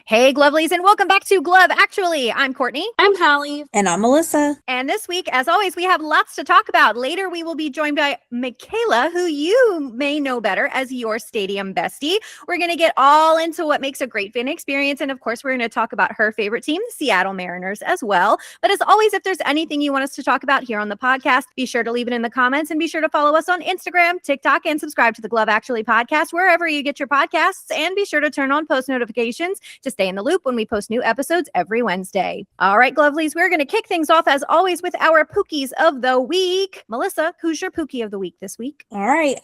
Hey, Glovelies, and welcome back to Glove Actually. I'm Courtney. I'm Hallie. And I'm Melissa. And this week, as always, we have lots to talk about. Later, we will be joined by Michaela, who you may know better as Your Stadium Bestie. We're going to get all into what makes a great fan experience. And of course, we're going to talk about her favorite team, the Seattle Mariners, as well. But as always, if there's anything you want us to talk about here on the podcast, be sure to leave it in the comments and be sure to follow us on Instagram, TikTok, and subscribe to the Glove Actually podcast, wherever you get your podcasts. And be sure to turn on post notifications to stay in the loop when we post new episodes every Wednesday. All right, Glovelies, we're going to kick things off as always with our Pookies of the week. Melissa, who's your Pookie of the week this week? All right.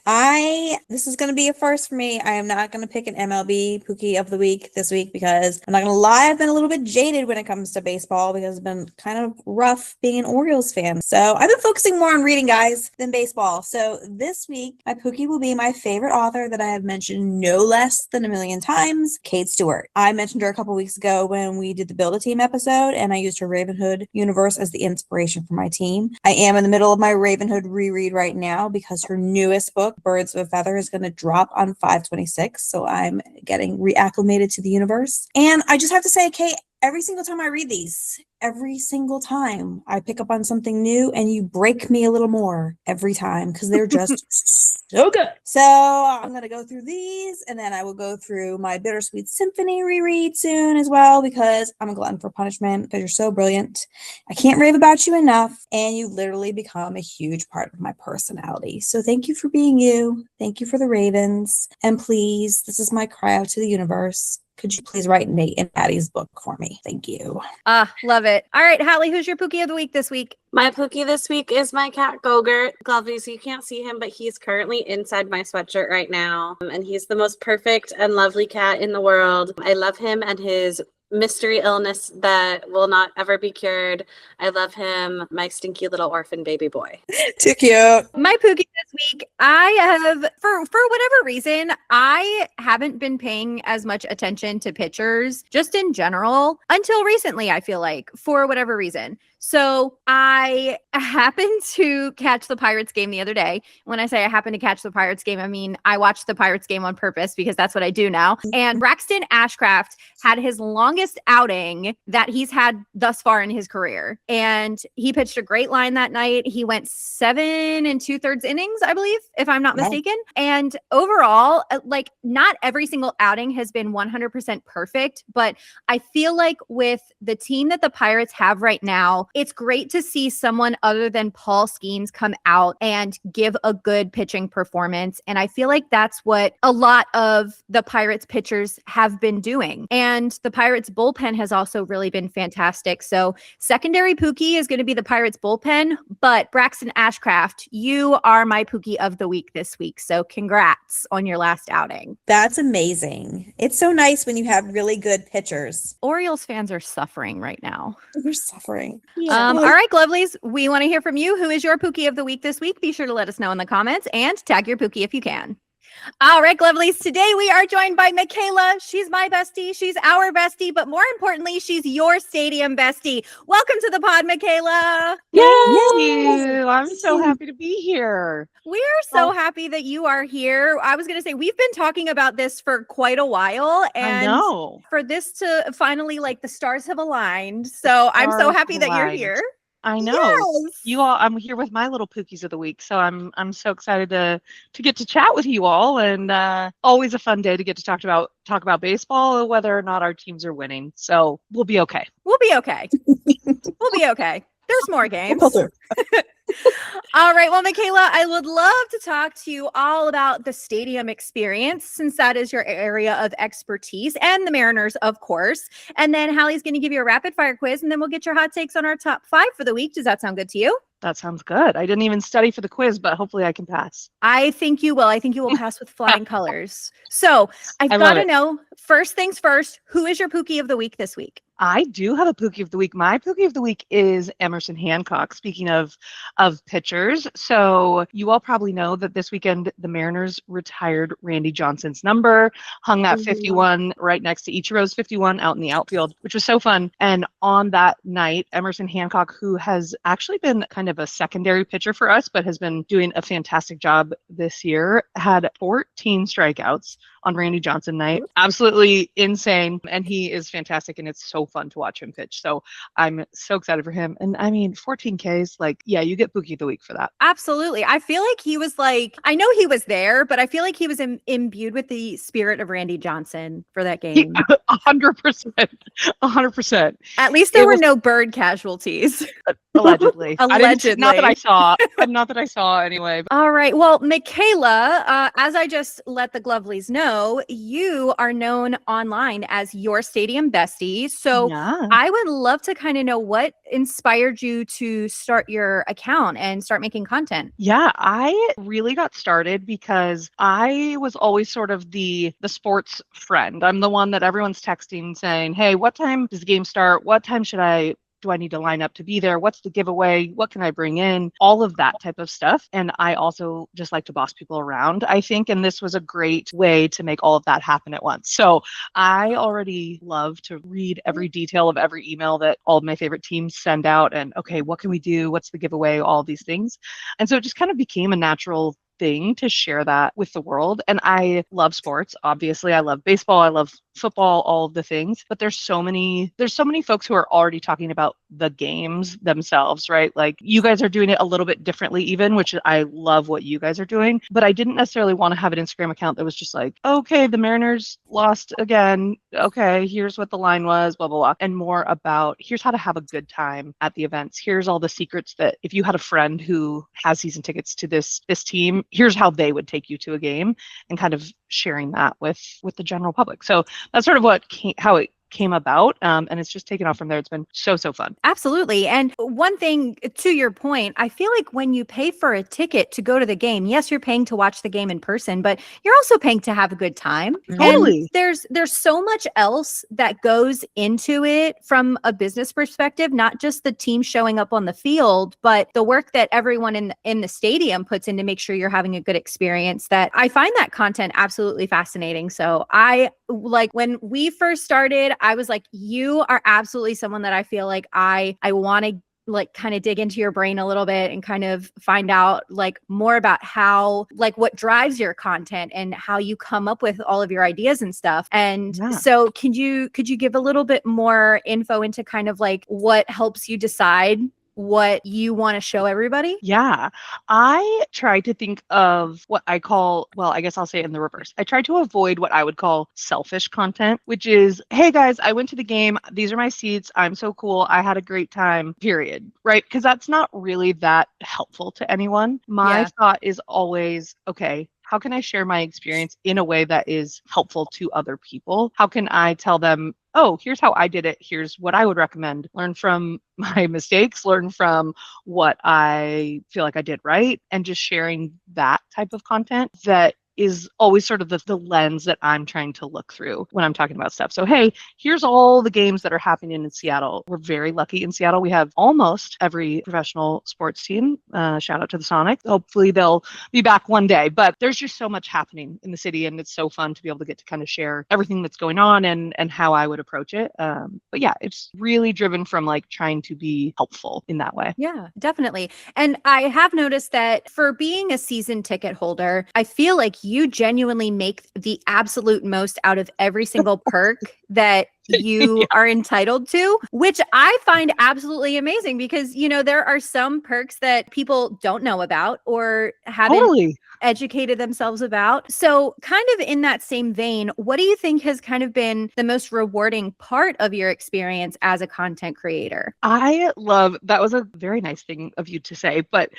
This is going to be a first for me. I am not going to pick an MLB Pookie of the week this week because I'm not going to lie, I've been a little bit jaded when it comes to baseball because it's been kind of rough being an Orioles fan. So I've been focusing more on reading, guys, than baseball. So this week, my Pookie will be my favorite author that I have mentioned no less than a million times, Kate Stewart. I mentioned her a couple weeks ago when we did the Build a Team episode, and I used her Ravenhood universe as the inspiration for my team. I am in the middle of my Ravenhood reread right now because her newest book, Birds of a Feather, is going to drop on 5/26, so I'm getting reacclimated to the universe. And I just have to say, Kate, every single time I read these, every single time I pick up on something new and you break me a little more every time because they're just so good. So I'm going to go through these and then I will go through my Bittersweet Symphony reread soon as well because I'm a glutton for punishment because you're so brilliant. I can't rave about you enough and you literally become a huge part of my personality. So thank you for being you. Thank you for the Ravens. And please, this is my cry out to the universe. Could you please write Nate and Patty's book for me? Thank you. Love it. All right, Hallie, who's your Pookie of the week this week? My Pookie this week is my cat Gogurt. Glovely, so you can't see him, but he's currently inside my sweatshirt right now. And he's the most perfect and lovely cat in the world. I love him and his mystery illness that will not ever be cured. I love him, my stinky little orphan baby boy. Too cute. My Pookie this week, I have, for whatever reason, I haven't been paying as much attention to pitchers just in general until recently, I feel like, for whatever reason. So I happened to catch the Pirates game the other day. When I say I happened to catch the Pirates game, I mean I watched the Pirates game on purpose because that's what I do now. And Braxton Ashcraft had his longest outing that he's had thus far in his career. And he pitched a great line that night. He went 7 2/3 innings, I believe, if I'm not mistaken. And overall, like not every single outing has been 100% perfect, but I feel like with the team that the Pirates have right now, it's great to see someone other than Paul Skeens come out and give a good pitching performance. And I feel like that's what a lot of the Pirates pitchers have been doing. And the Pirates bullpen has also really been fantastic. So secondary Pookie is going to be the Pirates bullpen, but Braxton Ashcraft, you are my Pookie of the week this week. So congrats on your last outing. That's amazing. It's so nice when you have really good pitchers. Orioles fans are suffering right now. We're suffering. All right, Glovelies, we want to hear from you. Who is your Pookie of the week this week? Be sure to let us know in the comments and tag your Pookie if you can. All right, Glovelies, today we are joined by Michaela. She's my bestie. She's our bestie, but more importantly, she's your stadium bestie. Welcome to the pod, Michaela. Yay! I'm so happy to be here. We are so happy that you are here. I was going to say, we've been talking about this for quite a while. And I know. for this to finally, like, the stars have aligned. So I'm so happy that you're here. I know. Yes. You all, I'm here with my little Pookies of the week, so I'm so excited to get to chat with you all, and always a fun day to get to talk about baseball, whether or not our teams are winning. So we'll be okay. We'll be okay. We'll be okay. There's more games. We'll All right. Well, Michaela, I would love to talk to you all about the stadium experience, since that is your area of expertise, and the Mariners, of course. And then Hallie's going to give you a rapid fire quiz, and then we'll get your hot takes on our top 5 for the week. Does that sound good to you? That sounds good. I didn't even study for the quiz, but hopefully I can pass. I think you will. I think you will pass with flying colors. So I've got to know, first things first, who is your Pookie of the week this week? I do have a Pookie of the week. My Pookie of the week is Emerson Hancock. Speaking of pitchers, so you all probably know that this weekend the Mariners retired Randy Johnson's number, hung that 51 right next to Ichiro's 51 out in the outfield, which was so fun. And on that night, Emerson Hancock, who has actually been kind of a secondary pitcher for us, but has been doing a fantastic job this year, had 14 strikeouts, on Randy Johnson night. Absolutely insane. And he is fantastic. And it's so fun to watch him pitch. So I'm so excited for him. And I mean, 14Ks, like, yeah, you get Pookie of the week for that. Absolutely. I feel like he was like, I know he was there, but I feel like he was imbued with the spirit of Randy Johnson for that game. 100%. 100%. At least there were no bird casualties. Allegedly. Allegedly. Not that I saw. Not that I saw anyway. All right. Well, Michaela, as I just let the Glovelies know, you are known online as YourStadiumBestie. So Yeah. I would love to kind of know what inspired you to start your account and start making content. Yeah, I really got started because I was always sort of the sports friend. I'm the one that everyone's texting saying, hey, what time does the game start? What time do I need to line up to be there? What's the giveaway? What can I bring in? All of that type of stuff. And I also just like to boss people around, I think. And this was a great way to make all of that happen at once. So I already love to read every detail of every email that all of my favorite teams send out. And okay, what can we do? What's the giveaway? All of these things. And so it just kind of became a natural thing to share that with the world. And I love sports. Obviously, I love baseball. I love football, all of the things. But there's so many folks who are already talking about the games themselves, right? Like you guys are doing it a little bit differently even, which I love what you guys are doing. But I didn't necessarily want to have an Instagram account that was just like, okay, the Mariners lost again. Okay, here's what the line was, blah, blah, blah. And more about here's how to have a good time at the events. Here's all the secrets that if you had a friend who has season tickets to this team, here's how they would take you to a game, and kind of sharing that with the general public. So that's sort of how it came about. And it's just taken off from there. It's been so fun. Absolutely. And one thing to your point, I feel like when you pay for a ticket to go to the game, yes, you're paying to watch the game in person, but you're also paying to have a good time. Totally. And there's so much else that goes into it from a business perspective, not just the team showing up on the field, but the work that everyone in the stadium puts in to make sure you're having a good experience. That I find that content absolutely fascinating. So I like when we first started, I was like, you are absolutely someone that I feel like I want to like kind of dig into your brain a little bit and kind of find out like more about how like what drives your content and how you come up with all of your ideas and stuff. And so could you give a little bit more info into kind of like what helps you decide what you want to show everybody? Yeah. I try to think of what I call, well, I guess I'll say it in the reverse. I try to avoid what I would call selfish content, which is, hey guys, I went to the game. These are my seats. I'm so cool. I had a great time, period. Right? Because that's not really that helpful to anyone. My thought is always, okay, how can I share my experience in a way that is helpful to other people? How can I tell them, oh, here's how I did it. Here's what I would recommend. Learn from my mistakes, learn from what I feel like I did right, and just sharing that type of content that is always sort of the lens that I'm trying to look through when I'm talking about stuff. So, hey, here's all the games that are happening in Seattle. We're very lucky in Seattle. We have almost every professional sports team. Shout out to the Sonics. Hopefully they'll be back one day. But there's just so much happening in the city, and it's so fun to be able to get to kind of share everything that's going on and how I would approach it. But yeah, it's really driven from like trying to be helpful in that way. Yeah, definitely. And I have noticed that for being a season ticket holder, I feel like you genuinely make the absolute most out of every single perk that you are entitled to, which I find absolutely amazing because, you know, there are some perks that people don't know about or haven't educated themselves about. So kind of in that same vein, what do you think has kind of been the most rewarding part of your experience as a content creator? I love, that was a very nice thing of you to say, but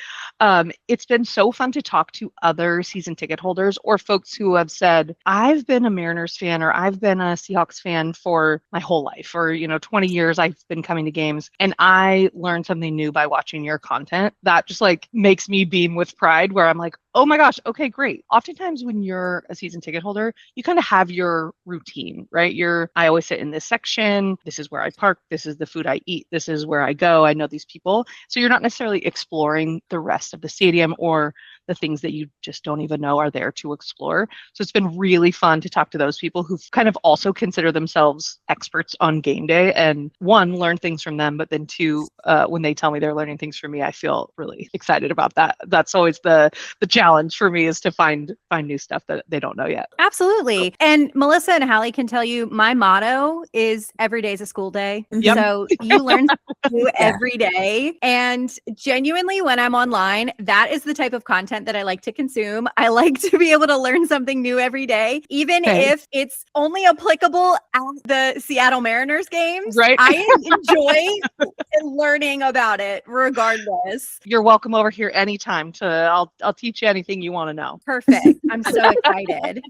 it's been so fun to talk to other season ticket holders or folks who have said, I've been a Mariners fan or I've been a Seahawks fan for my whole life, or 20 years I've been coming to games, and I learned something new by watching your content. That just like makes me beam with pride, where I'm like, oh my gosh, okay, great. Oftentimes when you're a season ticket holder, you kind of have your routine, right? I always sit in this section. This is where I park. This is the food I eat. This is where I go. I know these people. So you're not necessarily exploring the rest of the stadium or the things that you just don't even know are there to explore. So it's been really fun to talk to those people who kind of also consider themselves experts on game day, and one, learn things from them, but then two, when they tell me they're learning things from me, I feel really excited about that. That's always the challenge for me, is to find new stuff that they don't know yet. Absolutely. And Melissa and Hallie can tell you my motto is every day is a school day. Yep. So you learn something new every day. And genuinely, when I'm online, that is the type of content that I like to consume. I like to be able to learn something new every day, even if it's only applicable at the Seattle Mariners games. Right. I enjoy learning about it regardless. You're welcome over here anytime I'll teach you anything you want to know. Perfect. I'm so excited.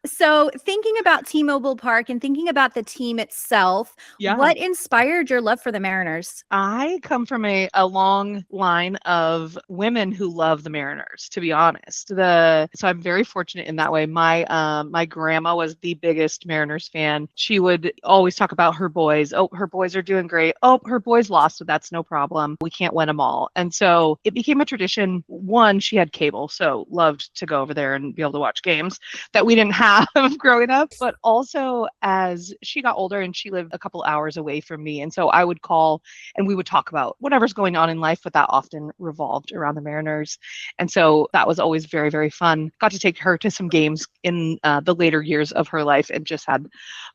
So thinking about T-Mobile Park and thinking about the team itself, what inspired your love for the Mariners? I come from a long line of women who love the Mariners, to be honest. So I'm very fortunate in that way. My grandma was the biggest Mariners fan. She would always talk about her boys. Oh, her boys are doing great. Oh, her boys lost, so that's no problem. We can't win them all. And so it became a tradition. One, she had cable, so loved to go over there and be able to watch games that we didn't have growing up. But also, as she got older and she lived a couple hours away from me, and so I would call and we would talk about whatever's going on in life, but that often revolved around the Mariners. And so that was always very, very fun. Got to take her to some games in the later years of her life and just had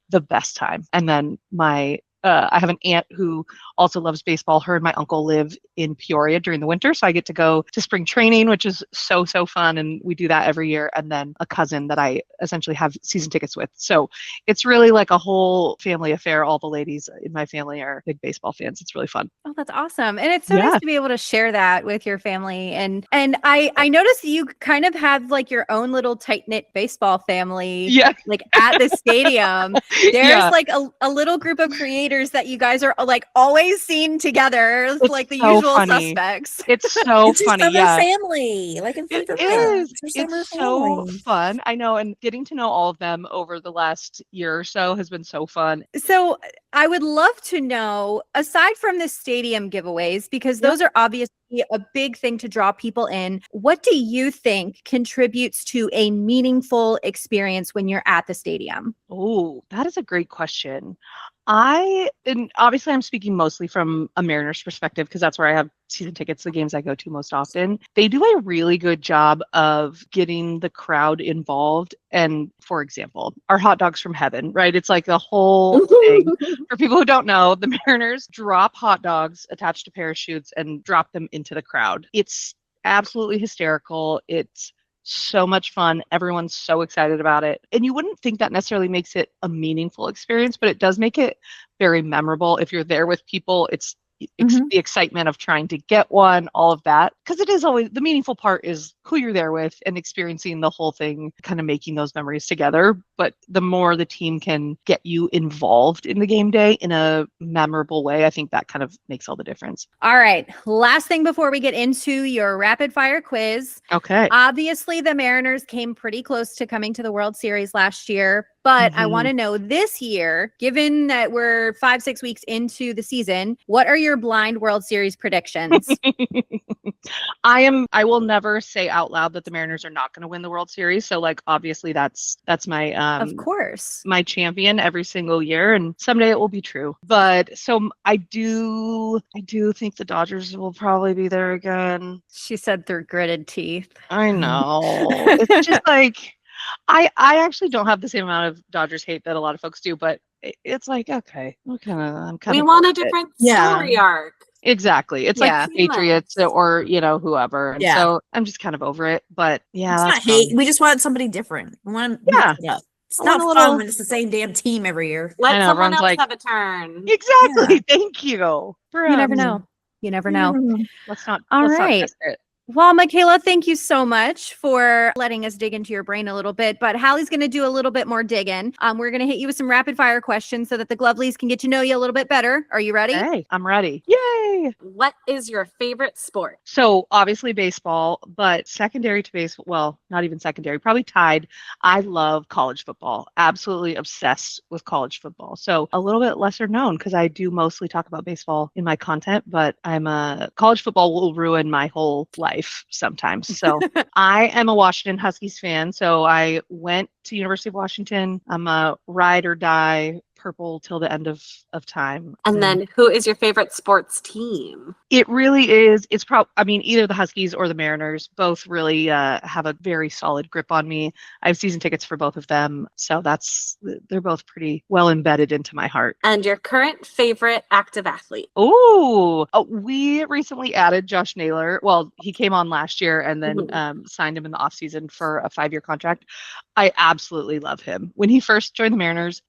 the best time. And then I have an aunt who also loves baseball. Her and my uncle live in Peoria during the winter, so I get to go to spring training, which is so fun, and we do that every year. And then a cousin that I essentially have season tickets with. So it's really like a whole family affair. All the ladies in my family are big baseball fans. It's really fun. Oh, that's awesome. And it's so nice to be able to share that with your family. And I noticed you kind of have like your own little tight-knit baseball family, like at the stadium. There's like a little group of creators that you guys are like always seen together, it's like the so usual funny. Suspects. It's so funny. Summer family, like in it Fever is. Friends. It's so fun. I know, and getting to know all of them over the last year or so has been so fun. So I would love to know, aside from the stadium giveaways, because those are obviously a big thing to draw people in, what do you think contributes to a meaningful experience when you're at the stadium? Oh, that is a great question. And obviously I'm speaking mostly from a Mariners perspective because that's where I have season tickets, the games I go to most often. They do a really good job of getting the crowd involved. And for example, our hot dogs from heaven, right? It's like the whole thing. For people who don't know, the Mariners drop hot dogs attached to parachutes and drop them into the crowd. It's absolutely hysterical. It's so much fun. Everyone's so excited about it. And you wouldn't think that necessarily makes it a meaningful experience, but it does make it very memorable. If you're there with people, it's the excitement of trying to get one, all of that. Because it is always, the meaningful part is who you're there with and experiencing the whole thing, kind of making those memories together. But the more the team can get you involved in the game day in a memorable way, I think that kind of makes all the difference. All right. Last thing before we get into your rapid fire quiz. Okay. Obviously, the Mariners came pretty close to coming to the World Series last year. But I want to know this year, given that we're 5-6 weeks into the season, what are your blind World Series predictions? I will never say out loud that the Mariners are not going to win the World Series. So like, obviously that's my, of course, my champion every single year. And someday it will be true. But so I do think the Dodgers will probably be there again. She said through gritted teeth. I know. It's just like, I actually don't have the same amount of Dodgers hate that a lot of folks do, but it's like, okay, we want a different story arc. Exactly. It's like Patriots or, whoever. And so I'm just kind of over it. But yeah. It's not hate. We just want somebody different. We want It's not fun when it's the same damn team every year. Let someone else have a turn. Exactly. Yeah. Thank you. You never know. You never know. Let's not test it. Well, Michaela, thank you so much for letting us dig into your brain a little bit. But Hallie's going to do a little bit more digging. We're going to hit you with some rapid fire questions so that the Glovelies can get to know you a little bit better. Are you ready? Hey, I'm ready. Yay! What is your favorite sport? So obviously baseball, but secondary to baseball, well, not even secondary, probably tied. I love college football. Absolutely obsessed with college football. So a little bit lesser known because I do mostly talk about baseball in my content, but college football will ruin my whole life. life sometimes. So I am a Washington Huskies fan. So I went to University of Washington. I'm a ride or die purple till the end of time. And then who is your favorite sports team? It really is. It's probably, I mean, either the Huskies or the Mariners both really have a very solid grip on me. I have season tickets for both of them. So they're both pretty well embedded into my heart. And your current favorite active athlete? Oh, we recently added Josh Naylor. Well, he came on last year and then signed him in the offseason for a 5-year contract. I absolutely love him. When he first joined the Mariners,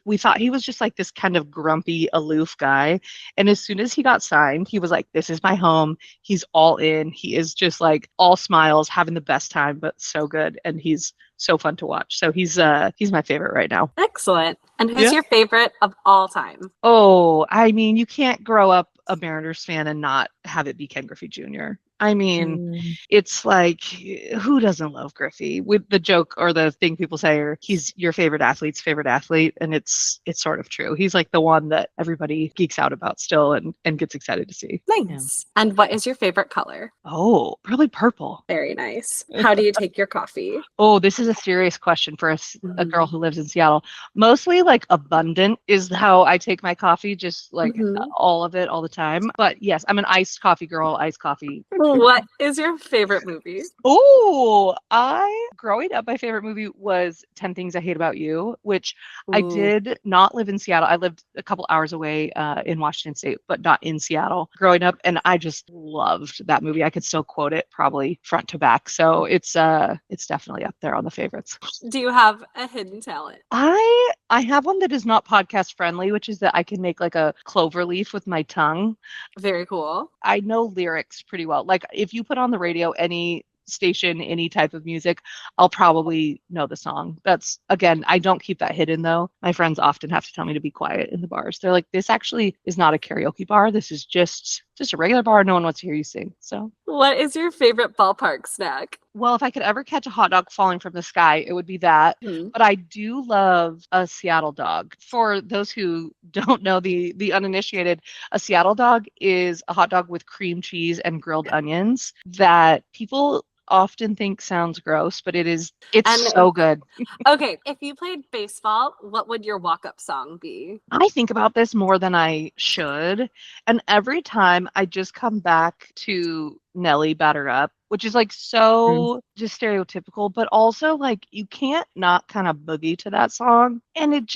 we thought he was just like this kind of grumpy, aloof guy. And as soon as he got signed, he was like, this is my home. He's all in. He is just like all smiles, having the best time, but so good. And he's so fun to watch. So he's my favorite right now. Excellent. And who's your favorite of all time? Oh, I mean, you can't grow up a Mariners fan and not have it be Ken Griffey Jr. I mean, it's like, who doesn't love Griffey? With the joke or the thing people say, or he's your favorite athlete's favorite athlete, and it's sort of true. He's like the one that everybody geeks out about still and gets excited to see. Nice. Yeah. And what is your favorite color? Oh, probably purple. Very nice. How do you take your coffee? Oh, this is a serious question for a girl who lives in Seattle. Mostly like abundant is how I take my coffee, just like all of it all the time. But yes, I'm an iced coffee girl, iced coffee. What is your favorite movie? Oh, growing up, my favorite movie was 10 Things I Hate About You, which I did not live in Seattle. I lived a couple hours away in Washington State, but not in Seattle growing up. And I just loved that movie. I could still quote it probably front to back. So it's definitely up there on the favorites. Do you have a hidden talent? I have one that is not podcast friendly, which is that I can make like a clover leaf with my tongue. Very cool. I know lyrics pretty well. Like if you put on the radio any station, any type of music, I'll probably know the song. That's, again, I don't keep that hidden though. My friends often have to tell me to be quiet in the bars. They're like, this actually is not a karaoke bar. This is just a regular bar. No one wants to hear you sing. So what is your favorite ballpark snack? Well, if I could ever catch a hot dog falling from the sky, it would be that. But I do love a Seattle dog. For those who don't know, the uninitiated, a Seattle dog is a hot dog with cream cheese and grilled onions that people often think sounds gross, but it's so good. Okay, if you played baseball, what would your walk-up song be? I think about this more than I should, and every time I just come back to Nelly Batter Up, which is like so just stereotypical, but also like you can't not kind of boogie to that song. And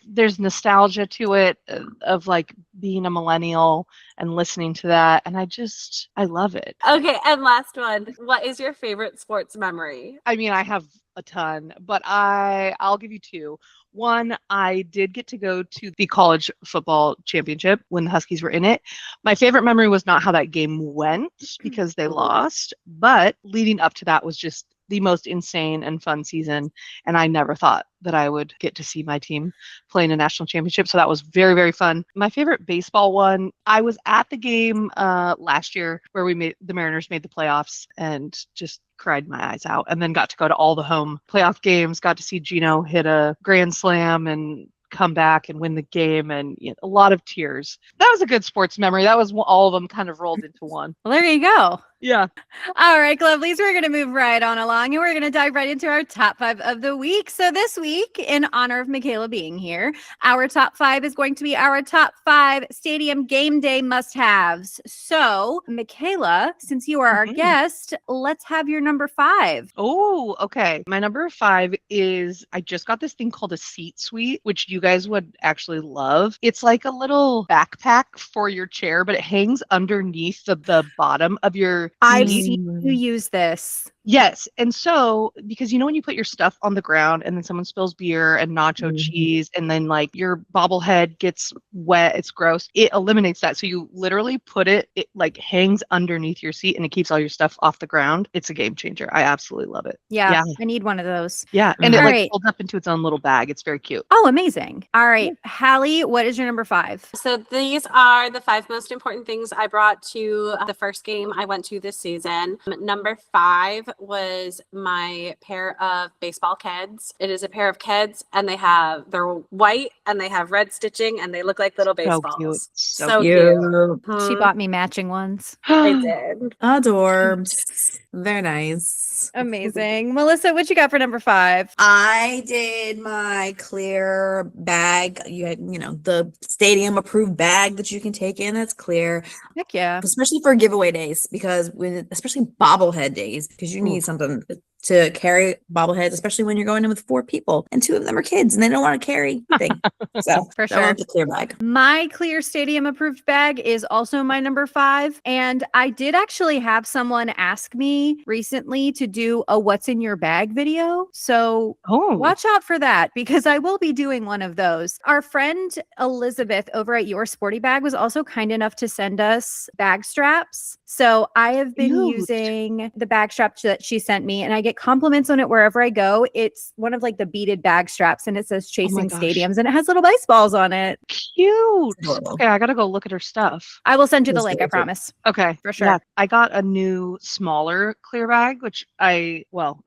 there's nostalgia to it of like being a millennial and listening to that. And I love it. Okay. And last one, what is your favorite sports memory? I mean, I have a ton, but I'll give you two. One, I did get to go to the college football championship when the Huskies were in it. My favorite memory was not how that game went because they lost, but leading up to that was just the most insane and fun season. And I never thought that I would get to see my team play in a national championship. So that was very, very fun. My favorite baseball one, I was at the game last year where the Mariners made the playoffs and just cried my eyes out, and then got to go to all the home playoff games, got to see Gino hit a grand slam and come back and win the game, and a lot of tears. That was a good sports memory. That was all of them kind of rolled into one. Well, there you go. Yeah. All right, Lovelies, we're going to move right on along and we're going to dive right into our top 5 of the week. So this week, in honor of Michaela being here, our top 5 is going to be our top 5 stadium game day must-haves. So, Michaela, since you are our guest, let's have your number 5. Oh, okay. My number 5 is, I just got this thing called a seat suite, which you guys would actually love. It's like a little backpack for your chair, but it hangs underneath the bottom of your I've seen you use this. Yes. And so, because when you put your stuff on the ground and then someone spills beer and nacho cheese and then like your bobblehead gets wet, it's gross, it eliminates that. So you literally put it like hangs underneath your seat and it keeps all your stuff off the ground. It's a game changer. I absolutely love it. Yeah. I need one of those. Yeah. And it like folds up into its own little bag. It's very cute. Oh, amazing. All right. Hallie, what is your number 5? So these are the 5 most important things I brought to the first game I went to this season. Number 5 was my pair of baseball Keds. It is a pair of Keds, and they're white and they have red stitching, and they look like little So baseballs. cute. So Cute. cute. She Mhm. bought me matching ones. I did. Adorbs. Very nice. Amazing. Melissa, what you got for number 5? I did my clear bag. You had, the stadium approved bag that you can take in that's clear, Heck yeah. especially for giveaway days, because especially bobblehead days, because you need something to carry bobbleheads, especially when you're going in with 4 people and 2 of them are kids and they don't want to carry things. So For I sure. want the clear bag. My clear stadium approved bag is also my number 5. And I did actually have someone ask me recently to do a what's in your bag video. So watch out for that, because I will be doing one of those. Our friend Elizabeth over at Your Sporty Bag was also kind enough to send us bag straps. So I have been Cute. using the bag strap that she sent me, and I get compliments on it wherever I go. It's one of like the beaded bag straps, and it says Chasing gosh. Stadiums, and it has little baseballs on it. Cute. Adorable. Okay, I gotta go look at her stuff. I will send you the That's link, very I cute. promise. Okay, For sure. Yeah, I got a new smaller clear bag, which I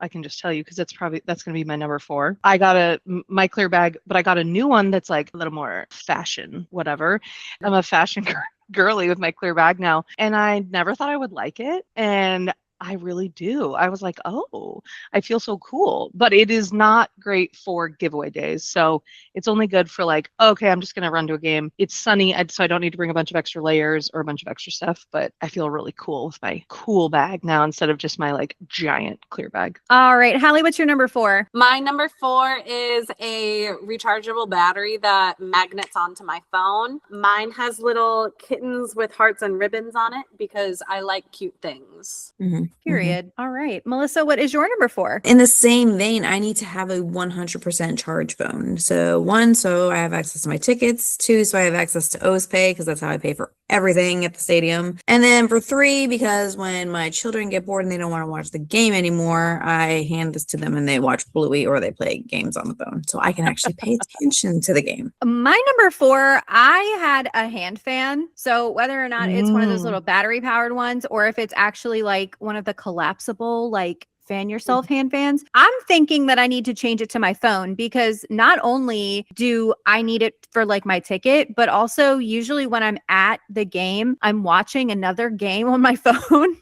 can just tell you because that's gonna be my number 4. I got my clear bag, but I got a new one that's like a little more fashion, whatever. I'm a fashion girly with my clear bag now, and I never thought I would like it, and I really do. I was like, oh, I feel so cool. But it is not great for giveaway days. So it's only good for like, okay, I'm just going to run to a game. It's sunny, so I don't need to bring a bunch of extra layers or a bunch of extra stuff. But I feel really cool with my cool bag now instead of just my like giant clear bag. All right. Hallie, what's your number 4? My number 4 is a rechargeable battery that magnets onto my phone. Mine has little kittens with hearts and ribbons on it because I like cute things. Mhm. Period. All right. Melissa, what is your number 4? In the same vein, I need to have a 100% charge phone. So 1, so I have access to my tickets. 2, so I have access to O's Pay, because that's how I pay for everything at the stadium. And then for 3, because when my children get bored and they don't want to watch the game anymore, I hand this to them and they watch Bluey or they play games on the phone. So I can actually pay attention to the game. My number 4, I had a hand fan. So whether or not it's one of those little battery powered ones, or if it's actually like one of the collapsible, like fan yourself hand fans, I'm thinking that I need to change it to my phone, because not only do I need it for like my ticket, but also usually when I'm at the game, I'm watching another game on my phone.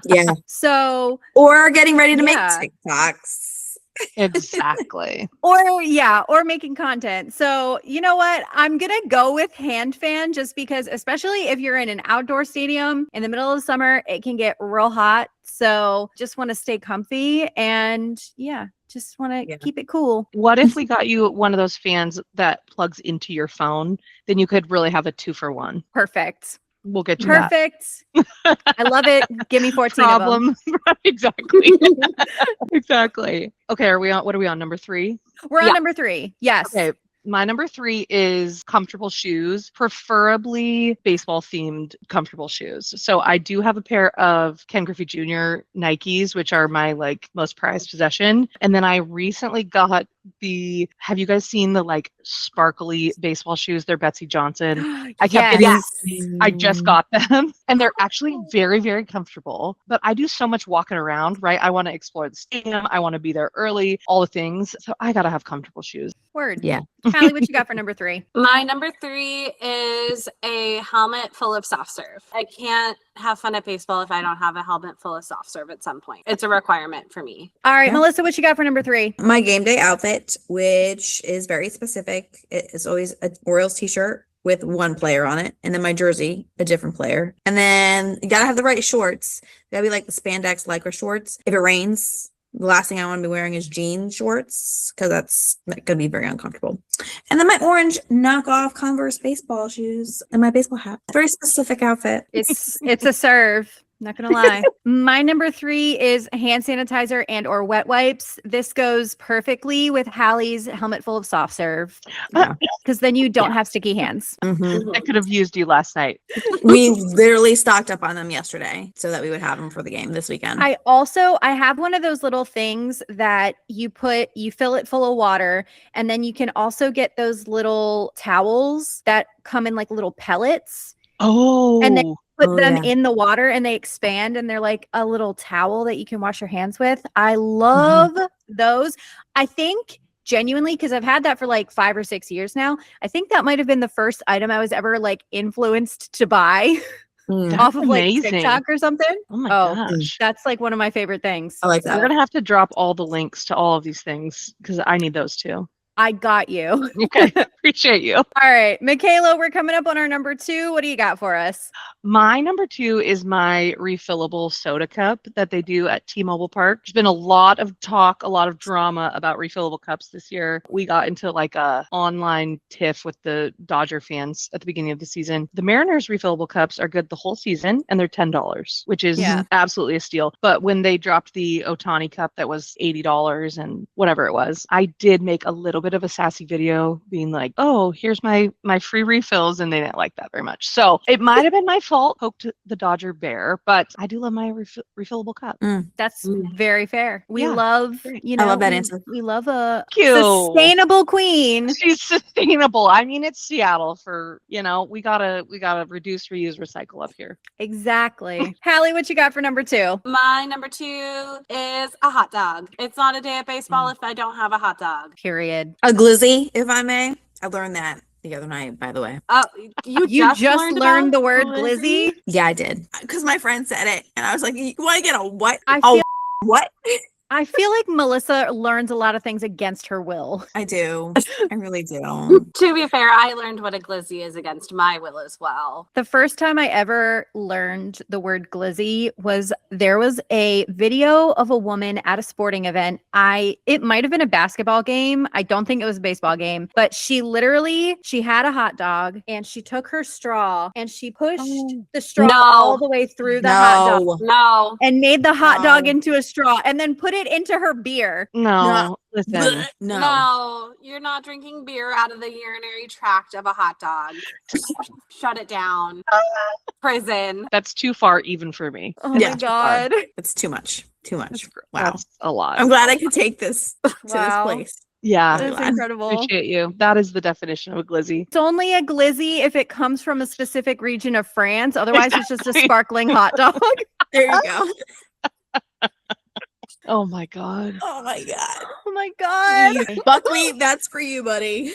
Yeah. So, Or getting ready to Yeah. make TikToks. Exactly. or making content. So, you know what? I'm going to go with hand fan, just because, especially if you're in an outdoor stadium in the middle of summer, it can get real hot. So just want to stay comfy and just want to keep it cool. What if we got you one of those fans that plugs into your phone? Then you could really have a 2-for-1. Perfect. We'll get you that. Perfect. I love it. Give me 14 of them. Problem. Exactly. Exactly. Okay, what are we on? Number 3? We're on Yeah. number 3. Yes. Okay. My number 3 is comfortable shoes, preferably baseball themed comfortable shoes. So I do have a pair of Ken Griffey Jr. Nikes, which are my like most prized possession. And then I recently got have you guys seen the like sparkly baseball shoes? They're Betsy Johnson. I kept Yes. getting, I just got them, and they're actually very, very comfortable. But I do so much walking around, right? I want to explore the stadium. I want to be there early, all the things. So I got to have comfortable shoes. Word. Yeah. Hallie, what you got for number 3? My number 3 is a helmet full of soft serve. I can't have fun at baseball if I don't have a helmet full of soft serve at some point. It's a requirement for me. All right, Yeah. Melissa, what you got for number 3? My game day outfit, which is very specific. It is always an Orioles t-shirt with one player on it, and then my jersey, a different player. And then you gotta have the right shorts. They gotta be like the spandex lycra shorts. If it rains, the last thing I want to be wearing is jean shorts, because that's gonna be very uncomfortable. And then my orange knockoff Converse baseball shoes and my baseball hat. Very specific outfit. It's a serve. Not gonna lie. My number 3 is hand sanitizer and or wet wipes. This goes perfectly with Hallie's helmet full of soft serve, because then you don't have sticky hands. Mhm. I could have used you last night. We literally stocked up on them yesterday so that we would have them for the game this weekend. I have one of those little things that you fill it full of water, and then you can also get those little towels that come in like little pellets. Oh, And then put put Oh, them yeah. in the water and they expand and they're like a little towel that you can wash your hands with. I love those. I think genuinely, because I've had that for like 5 or 6 years now, I think that might have been the first item I was ever like influenced to buy Mm, off of like amazing. TikTok or something. Oh my Oh, gosh. that's like one of my favorite things. I like We're that. gonna have to drop all the links to all of these things because I need those too. I got you. Okay, appreciate you. All right, Michaela, we're coming up on our number 2. What do you got for us? My number 2 is my refillable soda cup that they do at T-Mobile Park. There's been a lot of talk, a lot of drama about refillable cups this year. We got into like a online tiff with the Dodger fans at the beginning of the season. The Mariners refillable cups are good the whole season and they're $10, which is Yeah. absolutely a steal. But when they dropped the Ohtani cup that was $80 and whatever it was, I did make a little bit of a sassy video being like, oh, here's my free refills, and they didn't like that very much. So it might have been my fault, poked the Dodger bear, but I do love my refillable cup. That's very fair. We Yeah, love, great. you I know, love that we- answer. We love a Cute. sustainable queen. She's sustainable. I mean, it's Seattle for, we gotta reduce, reuse, recycle up here. Exactly. Hallie, what you got for number 2? My number 2 is a hot dog. It's not a day at baseball if I don't have a hot dog. Period. A glizzy, if I may. I learned that the other night, by the way. Oh, you just learned about the word glizzy? Yeah, I did. Because my friend said it. And I was like, you want to get a what? I Oh, feel what? I feel like Melissa learns a lot of things against her will. I do. I really do. To be fair, I learned what a glizzy is against my will as well. The first time I ever learned the word glizzy was there was a video of a woman at a sporting event. It might have been a basketball game. I don't think it was a baseball game, but she had a hot dog and she took her straw and she pushed the straw No. all the way through the hot dog No. and made the hot dog No. into a straw and then put it into her beer. No, listen. No. No, you're not drinking beer out of the urinary tract of a hot dog. Shut it down. Prison. That's too far even for me. Oh Yeah. my God. It's too much. Too much. Wow. That's a lot. I'm glad I could take this to Wow. this place. Yeah, That's glad. incredible. appreciate you. That is the definition of a glizzy. It's only a glizzy if it comes from a specific region of France. Otherwise, it's just a sparkling hot dog. There you go. Oh my God. Oh my God. Oh my God. Buckley, that's for you, buddy.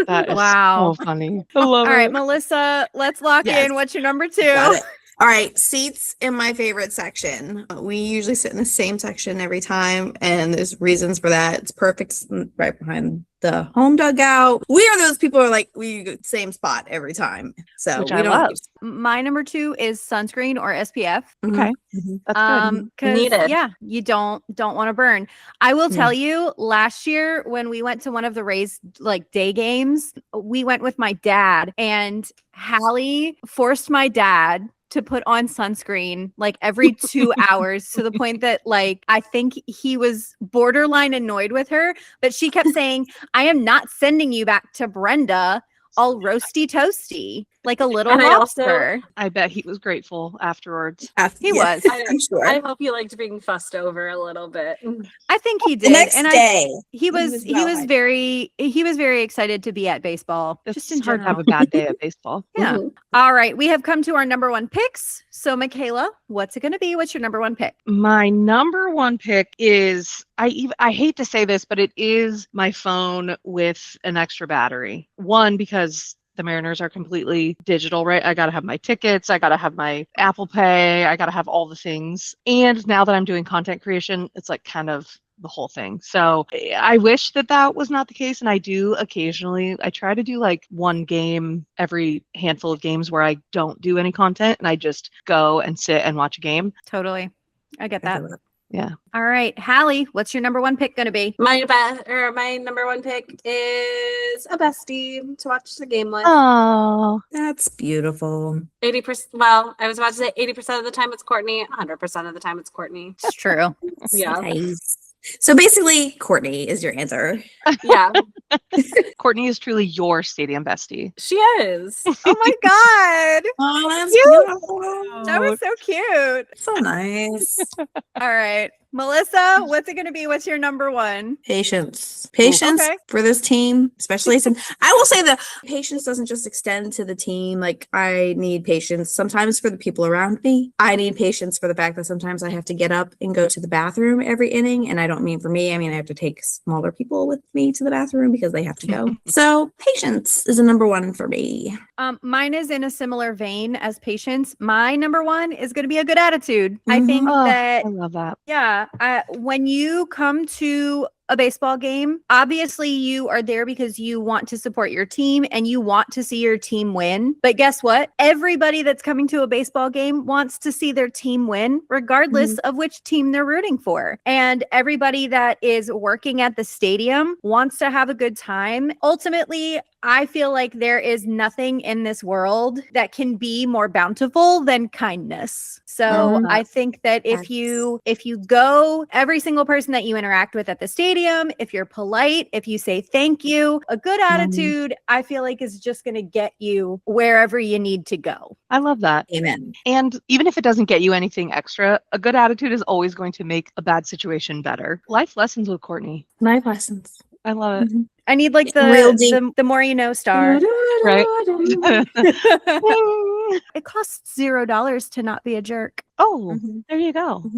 That is Wow. so funny. I love All right, it. Melissa, let's lock Yes. in. What's your number 2? Got it. All right, seats in my favorite section. We usually sit in the same section every time, and there's reasons for that. It's perfect, right behind the home dugout. We are those people who are like, we go same spot every time. So Which we I don't love. My number 2 is sunscreen or SPF. Okay. Mhm. That's good. Because Needed. yeah, you don't want to burn. I will Mm. tell you, last year when we went to one of the Rays like day games, we went with my dad, and Hallie forced my dad to put on sunscreen like every 2 hours to the point that like I think he was borderline annoyed with her, but she kept saying, I am not sending you back to Brenda all roasty toasty like a little And I also- lobster. I bet he was grateful afterwards. He was. I'm sure. I hope you liked being fussed over a little bit. I think he the did. next And day, he was very excited to be at baseball. It's just in hard to have general. a bad day at baseball. Yeah. Mhm. All right. We have come to our number 1 picks. So Michaela, what's it gonna be? What's your number 1 pick? My number 1 pick is I hate to say this, but it is my phone with an extra battery. One, because the Mariners are completely digital, right? I got to have my tickets. I got to have my Apple Pay. I got to have all the things. And now that I'm doing content creation, it's like kind of the whole thing. So I wish that was not the case. And I do occasionally, I try to do like one game every handful of games where I don't do any content and I just go and sit and watch a game. Totally. I get that. Yeah. All right. Hallie, what's your number 1 pick gonna be? My number 1 pick is a bestie to watch the game with. Oh, That's beautiful. 80%. Well, I was about to say 80% of the time it's Courtney. 100% of the time it's Courtney. It's true. Yeah. Nice. So basically, Courtney is your answer. Yeah, Courtney is truly your stadium bestie. she is. Oh my God. Oh, that's Cute. beautiful. That was so cute. So nice. All right. Melissa, what's it going to be? What's your number one? Patience. Patience Okay. for this team, especially since I will say that patience doesn't just extend to the team. Like, I need patience sometimes for the people around me. I need patience for the fact that sometimes I have to get up and go to the bathroom every inning. And I don't mean for me, I mean, I have to take smaller people with me to the bathroom because they have to go. So patience is a number one for me. Mine is in a similar vein as patience. My number one is going to be a good attitude. I think Oh, that, I love that. yeah, when you come to a baseball game, obviously you are there because you want to support your team and you want to see your team win. But guess what? Everybody that's coming to a baseball game wants to see their team win, regardless of which team they're rooting for. And everybody that is working at the stadium wants to have a good time. Ultimately, I feel like there is nothing in this world that can be more bountiful than kindness. So I think that if you go, every single person that you interact with at the stadium, if you're polite, if you say thank you, a good attitude, I feel like is just going to get you wherever you need to go. I love that. Amen. And even if it doesn't get you anything extra, a good attitude is always going to make a bad situation better. Life lessons with Courtney. Life lessons. I love it. I need like Real deep. the more you know star. Right? It costs $0 to not be a jerk. Oh, there you go.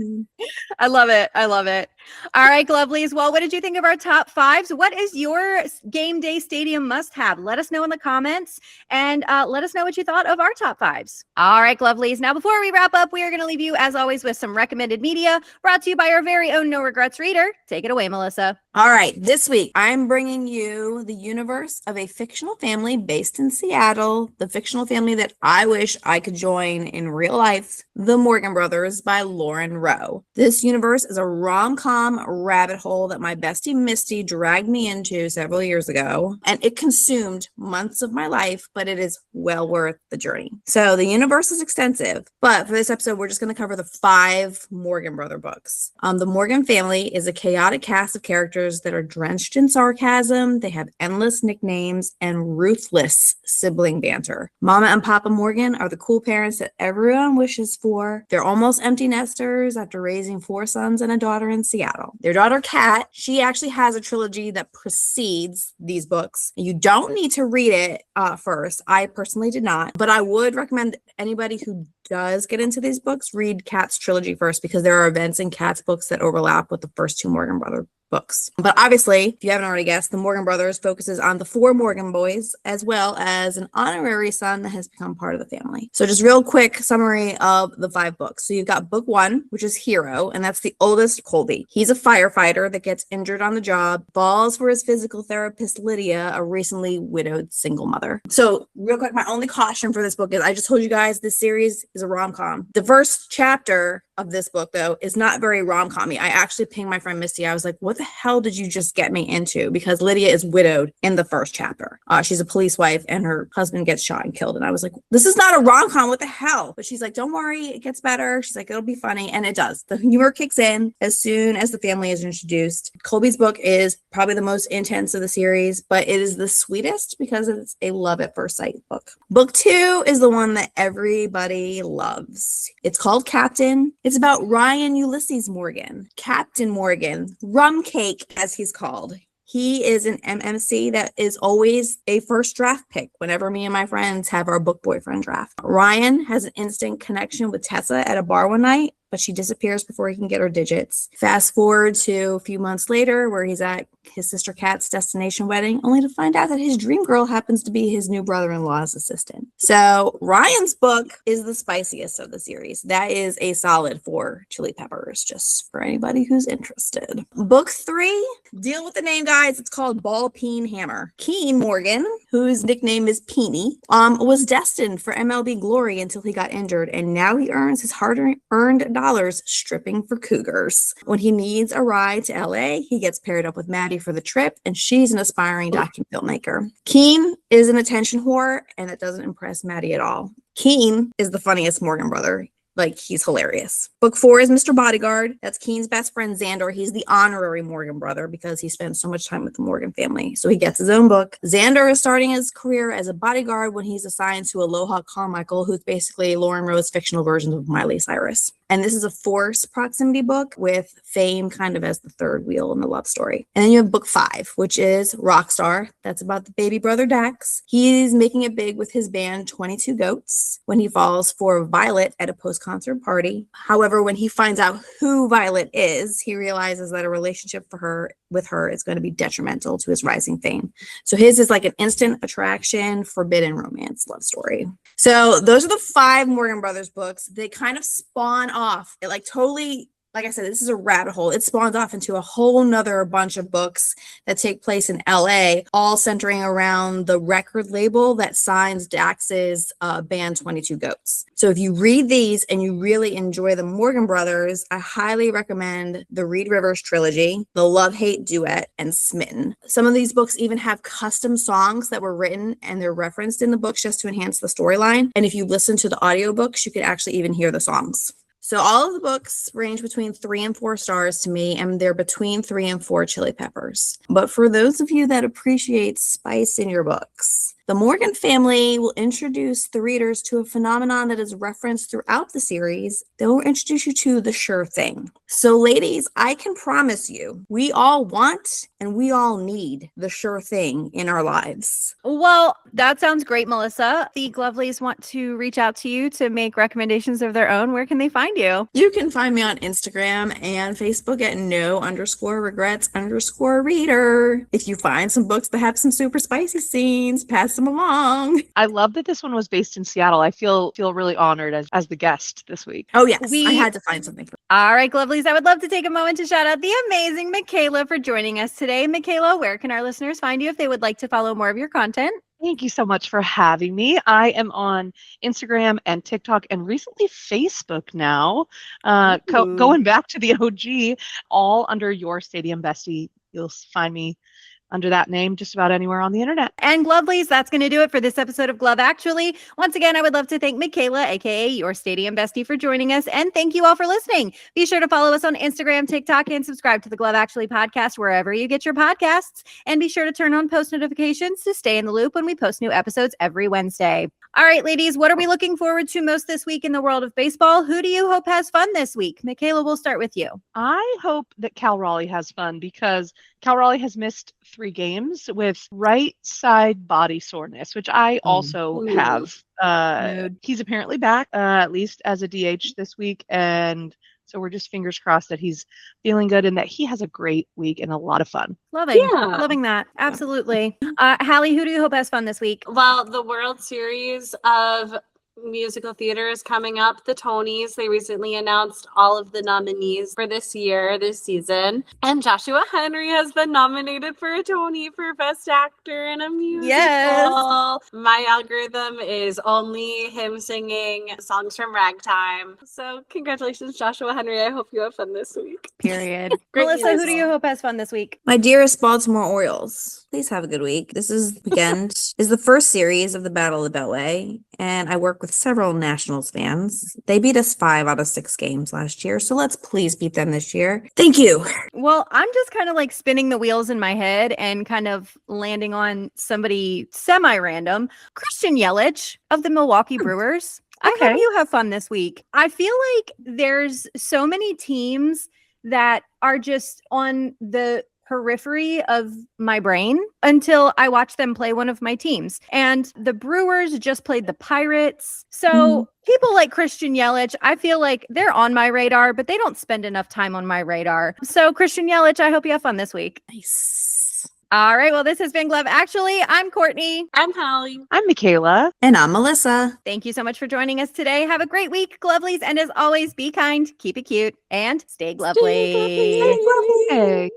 I love it. I love it. All right, Lovelies. Well, what did you think of our top fives? What is your game day stadium must have? Let us know in the comments and let us know what you thought of our top fives. All right, Lovelies. Now, before we wrap up, we are going to leave you, as always, with some recommended media brought to you by our very own No Regrets reader. Take it away, Melissa. All right, this week I'm bringing you the universe of a fictional family based in Seattle, the fictional family that I wish I could join in real life, The Morgan Brothers by Lauren Rowe. This universe is a rom-com rabbit hole that my bestie Misty dragged me into several years ago, and it consumed months of my life, but it is well worth the journey. So the universe is extensive, but for this episode, we're just going to cover the 5 Morgan Brother books. The Morgan family is a chaotic cast of characters that are drenched in sarcasm. They have endless nicknames and ruthless sibling banter. Mama and Papa Morgan are the cool parents that everyone wishes for. They're almost empty nesters after raising 4 sons and a daughter in Seattle. Their daughter Kat, she actually has a trilogy that precedes these books. You don't need to read it first. I personally did not, but I would recommend anybody who does get into these books read Kat's trilogy first, because there are events in Kat's books that overlap with the first 2 Morgan Brother books. But obviously, if you haven't already guessed, the Morgan Brothers focuses on the 4 Morgan boys, as well as an honorary son that has become part of the family. So just real quick summary of the 5 books. So you've got book 1, which is Hero, and that's the oldest, Colby. He's a firefighter that gets injured on the job, falls for his physical therapist, Lydia, a recently widowed single mother. So real quick, my only caution for this book is I just told you guys this series is a rom-com. The first chapter of this book, though, is not very rom-com-y. I actually pinged my friend Misty. I was like, what the hell did you just get me into? Because Lydia is widowed in the first chapter. She's a police wife and her husband gets shot and killed. And I was like, this is not a rom-com. What the hell? But she's like, don't worry, it gets better. She's like, it'll be funny. And it does. The humor kicks in as soon as the family is introduced. Colby's book is probably the most intense of the series, but it is the sweetest because it's a love at first sight book. Book 2 is the one that everybody loves. It's called Captain. It's about Ryan Ulysses Morgan, Captain Morgan, Rum Cake, as he's called. He is an MMC that is always a first draft pick whenever me and my friends have our book boyfriend draft. Ryan has an instant connection with Tessa at a bar one night, but she disappears before he can get her digits. Fast forward to a few months later, where he's at his sister Kat's destination wedding, only to find out that his dream girl happens to be his new brother-in-law's assistant. So Ryan's book is the spiciest of the series. That is a solid 4 chili peppers, just for anybody who's interested. Book 3, deal with the name, guys. It's called Ball Peen Hammer. Keen Morgan, whose nickname is Peeny, was destined for MLB glory until he got injured, and now he earns his hard-earned dollars stripping for cougars. When he needs a ride to LA, he gets paired up with Maddie for the trip, and she's an aspiring document filmmaker. Keen is an attention whore, and it doesn't impress Maddie at all. Keen is the funniest Morgan brother. Like, he's hilarious. Book 4 is Mr. Bodyguard. That's Keen's best friend, Xander. He's the honorary Morgan brother because he spends so much time with the Morgan family. So he gets his own book. Xander is starting his career as a bodyguard when he's assigned to Aloha Carmichael, who's basically Lauren Rowe's fictional version of Miley Cyrus. And this is a force proximity book with fame kind of as the third wheel in the love story. And then you have book 5, which is Rockstar. That's about the baby brother Dax. He's making it big with his band 22 Goats when he falls for Violet at a post-concert party. However, when he finds out who Violet is, he realizes that a relationship with her is going to be detrimental to his rising fame. So his is like an instant attraction, forbidden romance love story. So those are the 5 Morgan Brothers books. They kind of spawn off. It like totally, like I said, this is a rabbit hole. It spawns off into a whole nother bunch of books that take place in LA, all centering around the record label that signs Dax's band 22 Goats. So if you read these and you really enjoy the Morgan Brothers, I highly recommend the Reed Rivers trilogy, the Love Hate Duet, and Smitten. Some of these books even have custom songs that were written and they're referenced in the books just to enhance the storyline. And if you listen to the audiobooks, you could actually even hear the songs. So all of the books range between 3 and 4 stars to me, and they're between 3 and 4 chili peppers. But for those of you that appreciate spice in your books, the Morgan family will introduce the readers to a phenomenon that is referenced throughout the series. They'll introduce you to the sure thing. So ladies, I can promise you, we all want and we all need the sure thing in our lives. Well, that sounds great, Melissa. The Glovelies want to reach out to you to make recommendations of their own. Where can they find you? You can find me on Instagram and Facebook at no_regrets_reader. If you find some books that have some super spicy scenes, pass them along. I love that this one was based in Seattle. I feel really honored as the guest this week. Oh yes, I had to find something for All right, Glovelies, I would love to take a moment to shout out the amazing Michaela for joining us today. Michaela, where can our listeners find you if they would like to follow more of your content? Thank you so much for having me. I am on Instagram and TikTok and recently Facebook now. Going back to the OG, all under YourStadiumBestie. You'll find me under that name just about anywhere on the internet. And Glovelies, that's going to do it for this episode of Glove Actually. Once again, I would love to thank Michaela, aka Your Stadium Bestie, for joining us. And thank you all for listening. Be sure to follow us on Instagram, TikTok, and subscribe to the Glove Actually podcast wherever you get your podcasts. And be sure to turn on post notifications to stay in the loop when we post new episodes every Wednesday. All right, ladies, what are we looking forward to most this week in the world of baseball? Who do you hope has fun this week? Michaela, we'll start with you. I hope that Cal Raleigh has fun because Cal Raleigh has missed 3 games with right side body soreness, which I also have. He's apparently back, at least as a DH this week. And so we're just fingers crossed that he's feeling good and that he has a great week and a lot of fun. Loving that. Absolutely. Hallie, who do you hope has fun this week? Well, the World Series of Musical Theater is coming up, the Tonys. They recently announced all of the nominees for this season. And Joshua Henry has been nominated for a Tony for Best Actor in a Musical. Yes. My algorithm is only him singing songs from Ragtime. So congratulations, Joshua Henry. I hope you have fun this week. Period. Great Melissa, who do musical. you hope has fun this week? My dearest Baltimore Orioles, please have a good week. This is weekend is the first series of the Battle of the Beltway, and I work with several Nationals fans. They beat us 5 out of 6 games last year, so let's please beat them this year. Thank you. Well, I'm just kind of like spinning the wheels in my head and kind of landing on somebody semi-random. Christian Yelich of the Milwaukee Brewers. I hope you have fun this week. I feel like there's so many teams that are just on the periphery of my brain until I watch them play one of my teams. And the Brewers just played the Pirates. So people like Christian Yelich, I feel like they're on my radar, but they don't spend enough time on my radar. So Christian Yelich, I hope you have fun this week. Nice. All right. Well, this has been Glove Actually. I'm Courtney. I'm Holly. I'm Michaela. And I'm Melissa. Thank you so much for joining us today. Have a great week, Glovelies. And as always, be kind, keep it cute, and stay glovely. Hey.